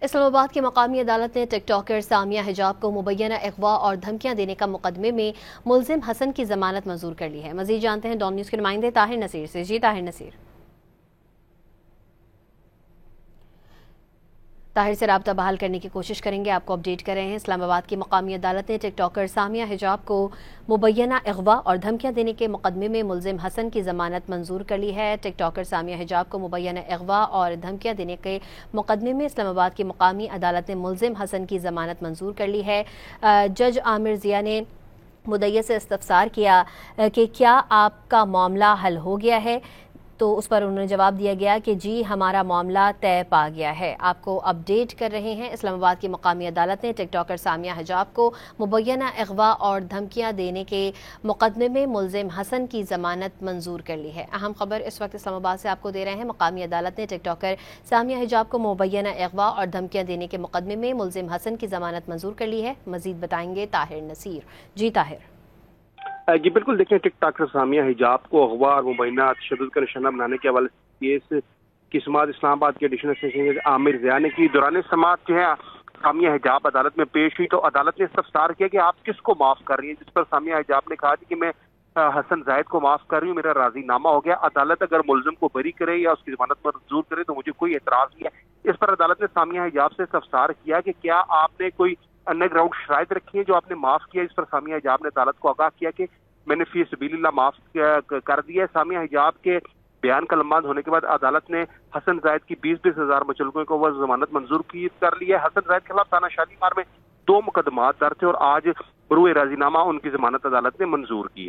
اسلام آباد کی مقامی عدالت نے ٹک ٹاکر سامیہ حجاب کو مبینہ اغوا اور دھمکیاں دینے کا مقدمے میں ملزم حسن کی ضمانت منظور کر لی ہے۔ مزید جانتے ہیں ڈان نیوز کے نمائندے طاہر نصیر سے۔ جی طاہر نصیر، طاہر سے رابطہ بحال کرنے کی کوشش کریں گے، آپ کو اپڈیٹ کر رہے ہیں۔ اسلام آباد کی مقامی عدالت نے ٹک ٹاکر سامیہ حجاب کو مبینہ اغوا اور دھمکیاں دینے کے مقدمے میں ملزم حسن کی ضمانت منظور کر لی ہے۔ ٹک ٹاکر سامیہ حجاب کو مبینہ اغوا اور دھمکیاں دینے کے مقدمے میں اسلام آباد کی مقامی عدالت نے ملزم حسن کی ضمانت منظور کر لی ہے۔ جج عامر ضیاء نے مدعی سے استفسار کیا کہ کیا آپ کا معاملہ حل ہو گیا ہے، تو اس پر انہوں نے جواب دیا گیا کہ جی ہمارا معاملہ طے پا گیا ہے۔ آپ کو اپڈیٹ کر رہے ہیں۔ اسلام آباد کی مقامی عدالت نے ٹک ٹاکر سامیہ حجاب کو مبینہ اغوا اور دھمکیاں دینے کے مقدمے میں ملزم حسن کی ضمانت منظور کر لی ہے۔ اہم خبر اس وقت اسلام آباد سے آپ کو دے رہے ہیں۔ مقامی عدالت نے ٹک ٹاکر سامیہ حجاب کو مبینہ اغوا اور دھمکیاں دینے کے مقدمے میں ملزم حسن کی ضمانت منظور کر لی ہے۔ مزید بتائیں گے طاہر نصیر۔ جی طاہر۔ جی بالکل، دیکھیں ٹک ٹاکر سامیہ حجاب کو اغوا اور مبینہ تشدد کا نشانہ بنانے کے حوالے سے کیس کی سماعت اسلام آباد کے ایڈیشنل سیشن جج عامر ضیاء نے کی۔ دوران سماعت جو ہے سامیہ حجاب عدالت میں پیش ہوئی تو عدالت نے استفسار کیا کہ آپ کس کو معاف کر رہی ہیں، جس پر سامیہ حجاب نے کہا کہ میں حسن زاہد کو معاف کر رہی ہوں، میرا راضی نامہ ہو گیا۔ عدالت اگر ملزم کو بری کرے یا اس کی ضمانت منظور کرے تو مجھے کوئی اعتراض نہیں ہے۔ اس پر عدالت نے سامیہ حجاب سے استفسار کیا کہ کیا آپ نے کوئی انڈر گراؤنڈ شرائط رکھی ہیں جو آپ نے معاف کیا۔ اس پر سامیہ حجاب نے عدالت کو آگاہ کیا کہ میں نے فی سبیل اللہ معاف کر دیا ہے۔ سامیہ حجاب کے بیان کا لمبا ہونے کے بعد عدالت نے حسن زاہد کی 20 ہزار مچلقوں کو وہ ضمانت منظور کر لی ہے۔ حسن زاہد کے خلاف تانہ شالی مار میں 2 مقدمات درج تھے اور آج بروئے راضی نامہ ان کی ضمانت عدالت نے منظور کی ہے۔